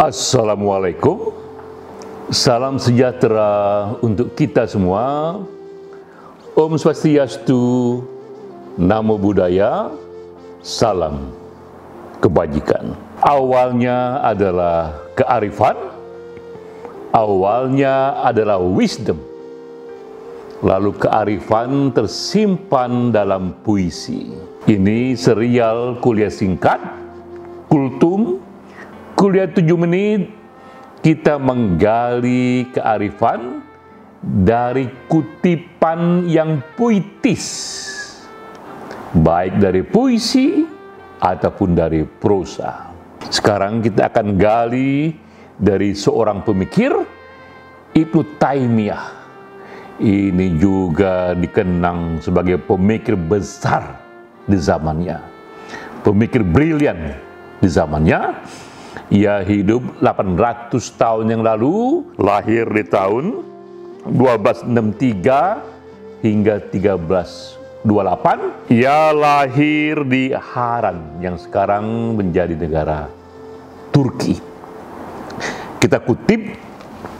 Assalamualaikum, salam sejahtera untuk kita semua. Om Swastiastu, Namo Buddhaya, salam kebajikan. Awalnya adalah kearifan, awalnya adalah wisdom, lalu kearifan tersimpan dalam puisi. Ini serial kuliah singkat, Kultum. Kuliah 7 menit, kita menggali kearifan dari kutipan yang puitis, baik dari puisi ataupun dari prosa. Sekarang kita akan gali dari seorang pemikir, Ibnu Taimiyah. Ini juga dikenang sebagai pemikir besar di zamannya, pemikir brilian di zamannya. Ia hidup 800 tahun yang lalu, lahir di tahun 1263 hingga 1328. Ia lahir di Haran yang sekarang menjadi negara Turki. Kita kutip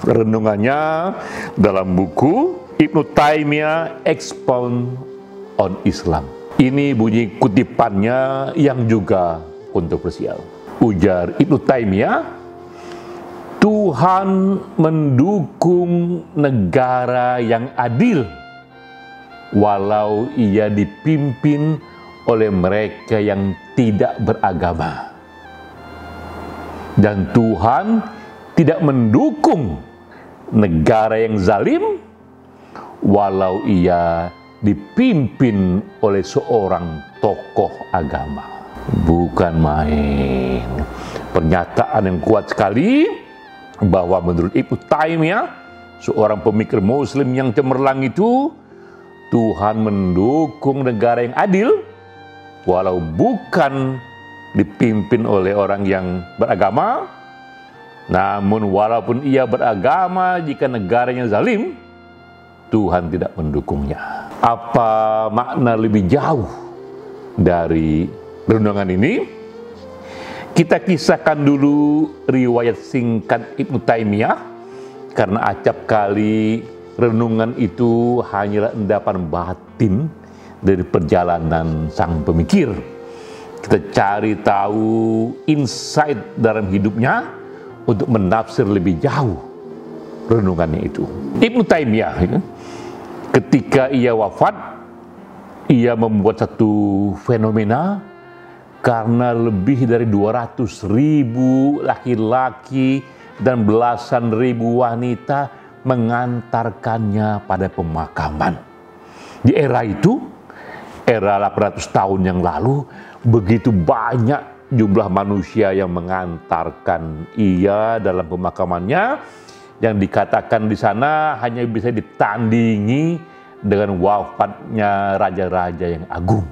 renungannya dalam buku Ibnu Taimiyah Expound on Islam. Ini bunyi kutipannya yang juga kontroversial. Ujar Ibnu Taimiyah, Tuhan mendukung negara yang adil walau ia dipimpin oleh mereka yang tidak beragama. Dan Tuhan tidak mendukung negara yang zalim walau ia dipimpin oleh seorang tokoh agama. Bukan main. Pernyataan yang kuat sekali bahwa menurut Ibnu Taimiyah, seorang pemikir muslim yang cemerlang itu, Tuhan mendukung negara yang adil walau bukan dipimpin oleh orang yang beragama. Namun walaupun ia beragama, jika negaranya zalim, Tuhan tidak mendukungnya. Apa makna lebih jauh dari renungan ini? Kita kisahkan dulu riwayat singkat Ibnu Taimiyah, karena acap kali renungan itu hanyalah endapan batin dari perjalanan sang pemikir. Kita cari tahu insight dalam hidupnya untuk menafsir lebih jauh renungannya itu. Ibnu Taimiyah, ketika ia wafat, ia membuat satu fenomena. Karena lebih dari 200.000 laki-laki dan belasan ribu wanita mengantarkannya pada pemakaman. Di era itu, era 800 tahun yang lalu, begitu banyak jumlah manusia yang mengantarkan ia dalam pemakamannya, yang dikatakan di sana hanya bisa ditandingi dengan wafatnya raja-raja yang agung.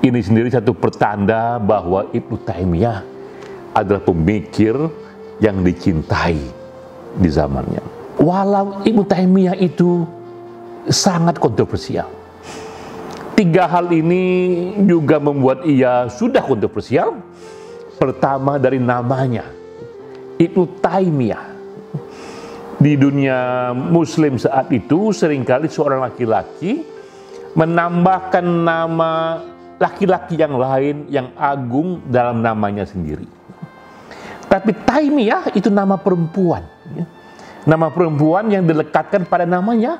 Ini sendiri satu pertanda bahwa Ibnu Taimiyah adalah pemikir yang dicintai di zamannya. Walau Ibnu Taimiyah itu sangat kontroversial, 3 hal ini juga membuat ia sudah kontroversial. Pertama, dari namanya, Ibnu Taimiyah. Di dunia muslim saat itu seringkali seorang laki-laki menambahkan nama laki-laki yang lain yang agung dalam namanya sendiri. Tapi Taimiyah itu nama perempuan. Nama perempuan yang dilekatkan pada namanya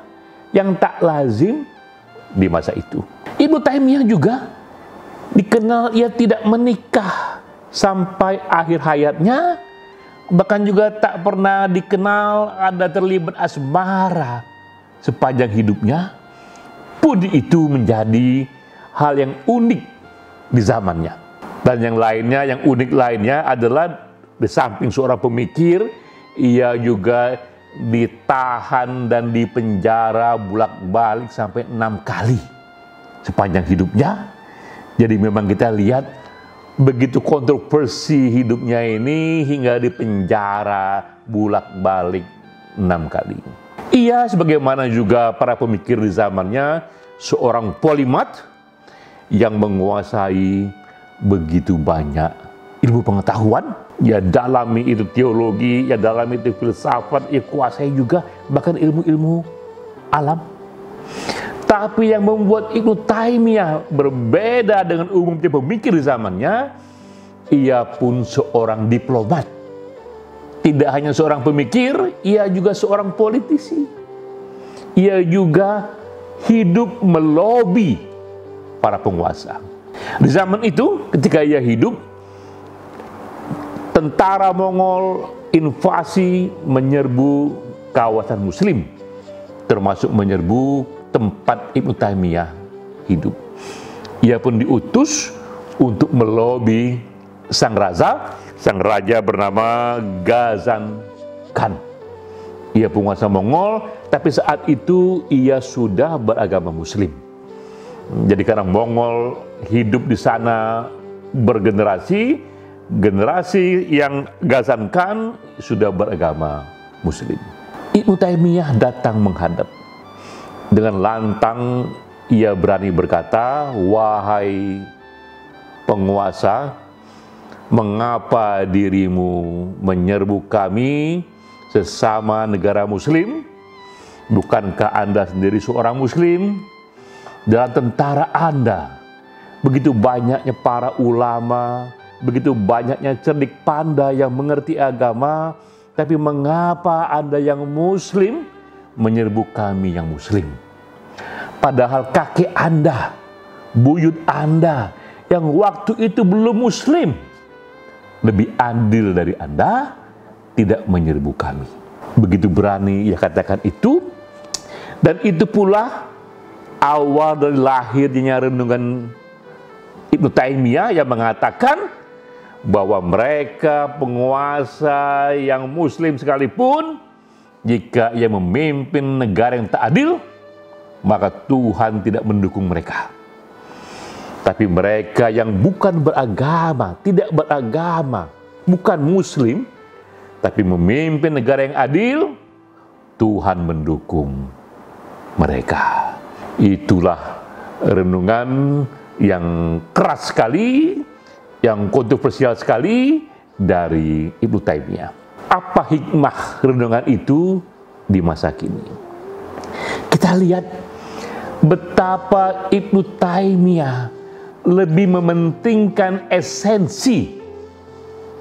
yang tak lazim di masa itu. Ibnu Taimiyah juga dikenal ia tidak menikah sampai akhir hayatnya. Bahkan juga tak pernah dikenal ada terlibat asmara sepanjang hidupnya. Pun itu menjadi hal yang unik di zamannya. Dan yang lainnya, yang unik lainnya adalah di samping seorang pemikir, ia juga ditahan dan dipenjara bolak-balik sampai 6 kali sepanjang hidupnya. Jadi memang kita lihat begitu kontroversi hidupnya ini hingga dipenjara bolak-balik 6 kali. Ia sebagaimana juga para pemikir di zamannya seorang polimat yang menguasai begitu banyak ilmu pengetahuan. Ya dalami itu teologi, ya dalami itu filsafat, ya kuasai juga bahkan ilmu-ilmu alam. Tapi yang membuat Ibnu Taimiyah berbeda dengan umumnya pemikir di zamannya, ia pun seorang diplomat. Tidak hanya seorang pemikir, ia juga seorang politisi. Ia juga hidup melobi para penguasa. Di zaman itu, ketika ia hidup, tentara Mongol invasi menyerbu kawasan Muslim, termasuk menyerbu tempat Ibnu Taimiyah hidup. Ia pun diutus untuk melobi sang raja bernama Ghazan Khan. Ia penguasa Mongol, tapi saat itu ia sudah beragama Muslim. Jadi karena Mongol hidup di sana bergenerasi, generasi yang Ghazan Khan sudah beragama Muslim. Ibnu Taimiyah datang menghadap. Dengan lantang ia berani berkata, "Wahai penguasa, mengapa dirimu menyerbu kami sesama negara Muslim? Bukankah Anda sendiri seorang Muslim? Dalam tentara Anda begitu banyaknya para ulama, begitu banyaknya cerdik pandai yang mengerti agama, tapi mengapa Anda yang Muslim menyerbu kami yang Muslim? Padahal kakek Anda, buyut Anda yang waktu itu belum Muslim, lebih adil dari Anda, tidak menyerbu kami." Begitu berani ia katakan itu, dan itu pula awal dari lahirnya renungan Ibnu Taimiyah yang mengatakan bahwa mereka penguasa yang Muslim sekalipun, jika ia memimpin negara yang tak adil, maka Tuhan tidak mendukung mereka. Tapi mereka yang bukan beragama, tidak beragama, bukan Muslim, tapi memimpin negara yang adil, Tuhan mendukung mereka. Itulah renungan yang keras sekali, yang kontroversial sekali dari Ibnu Taimiyah. Apa hikmah renungan itu di masa kini? Kita lihat betapa Ibnu Taimiyah lebih mementingkan esensi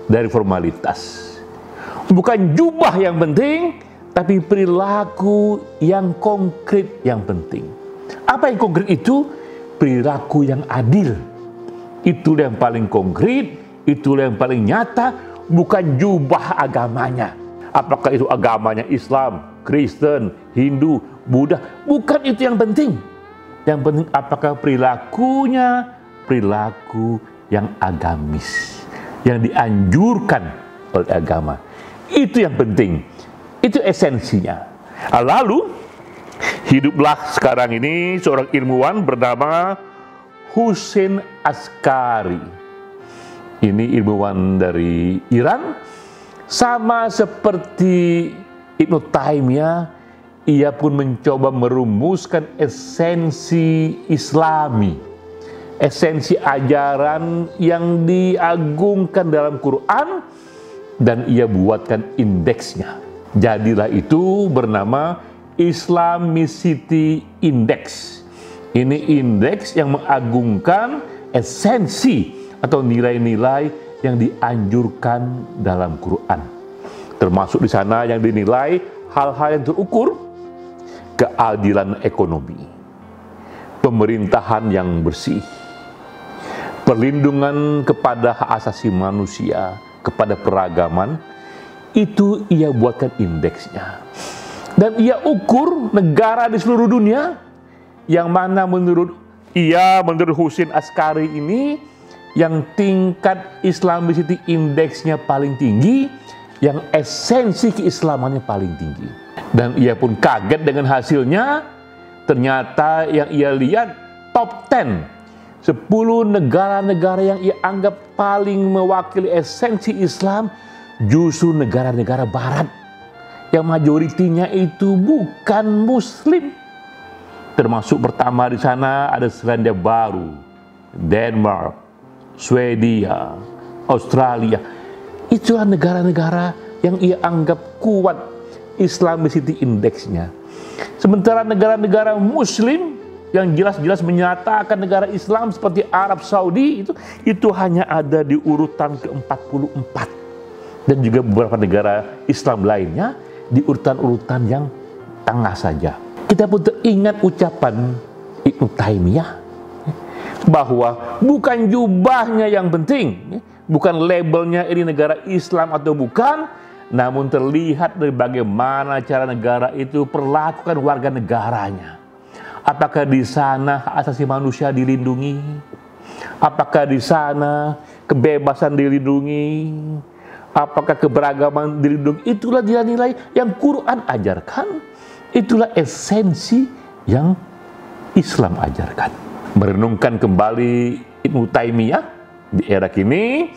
dari formalitas. Bukan jubah yang penting, tapi perilaku yang konkret yang penting. Apa yang konkret itu? Perilaku yang adil. Itulah yang paling konkret, itulah yang paling nyata, bukan jubah agamanya. Apakah itu agamanya Islam, Kristen, Hindu, Buddha? Bukan itu yang penting. Yang penting apakah perilakunya, perilaku yang agamis, yang dianjurkan oleh agama. Itu yang penting, itu esensinya. Lalu, hiduplah sekarang ini seorang ilmuwan bernama Hussein Askari. Ini ilmuwan dari Iran, sama seperti Ibnu Taimiyah, ia pun mencoba merumuskan esensi Islami, esensi ajaran yang diagungkan dalam Quran, dan ia buatkan indeksnya. Jadilah itu bernama Islamicity Index. Ini indeks yang mengagungkan esensi atau nilai-nilai yang dianjurkan dalam Quran. Termasuk di sana yang dinilai hal-hal yang terukur, keadilan ekonomi, pemerintahan yang bersih, perlindungan kepada hak asasi manusia, kepada peragaman. Itu ia buatkan indeksnya. Dan ia ukur negara di seluruh dunia yang mana menurut Hussein Askari ini yang tingkat Islamicity indeksnya paling tinggi, yang esensi keislamannya paling tinggi. Dan ia pun kaget dengan hasilnya. Ternyata yang ia lihat top 10 10 negara-negara yang ia anggap paling mewakili esensi Islam justru negara-negara barat yang majoritinya itu bukan Muslim. Termasuk pertama di sana ada Selandia Baru, Denmark, Swedia, Australia. Itulah negara-negara yang ia anggap kuat Islamicity Index-nya. Sementara negara-negara Muslim yang jelas-jelas menyatakan negara Islam seperti Arab Saudi itu hanya ada di urutan ke-44, dan juga beberapa negara Islam lainnya di urutan-urutan yang tengah saja. Kita pun teringat ucapan Ibnu Taimiyah bahwa bukan jubahnya yang penting, bukan labelnya ini negara Islam atau bukan, namun terlihat dari bagaimana cara negara itu perlakukan warga negaranya. Apakah di sana hak asasi manusia dilindungi? Apakah di sana kebebasan dilindungi? Apakah keberagaman dilindungi? Itulah nilai-nilai yang Quran ajarkan. Itulah esensi yang Islam ajarkan. Merenungkan kembali Ibnu Taimiyah di era kini,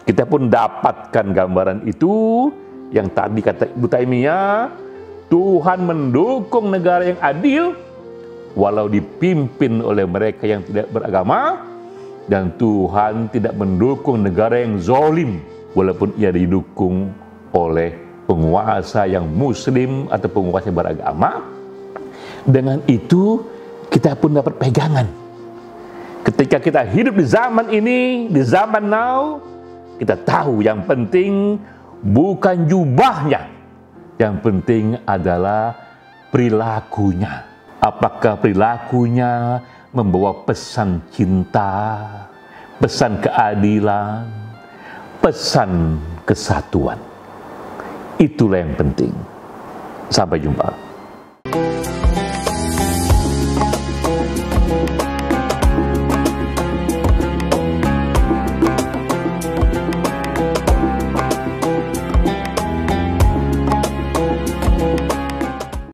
kita pun dapatkan gambaran itu yang tadi kata Ibnu Taimiyah, Tuhan mendukung negara yang adil walau dipimpin oleh mereka yang tidak beragama, dan Tuhan tidak mendukung negara yang zalim walaupun ia didukung oleh penguasa yang Muslim atau penguasa yang beragama. Dengan itu kita pun dapat pegangan. Ketika kita hidup di zaman ini, di zaman now, kita tahu yang penting bukan jubahnya, yang penting adalah perilakunya. Apakah perilakunya membawa pesan cinta, pesan keadilan, pesan kesatuan? Itulah yang penting. Sampai jumpa.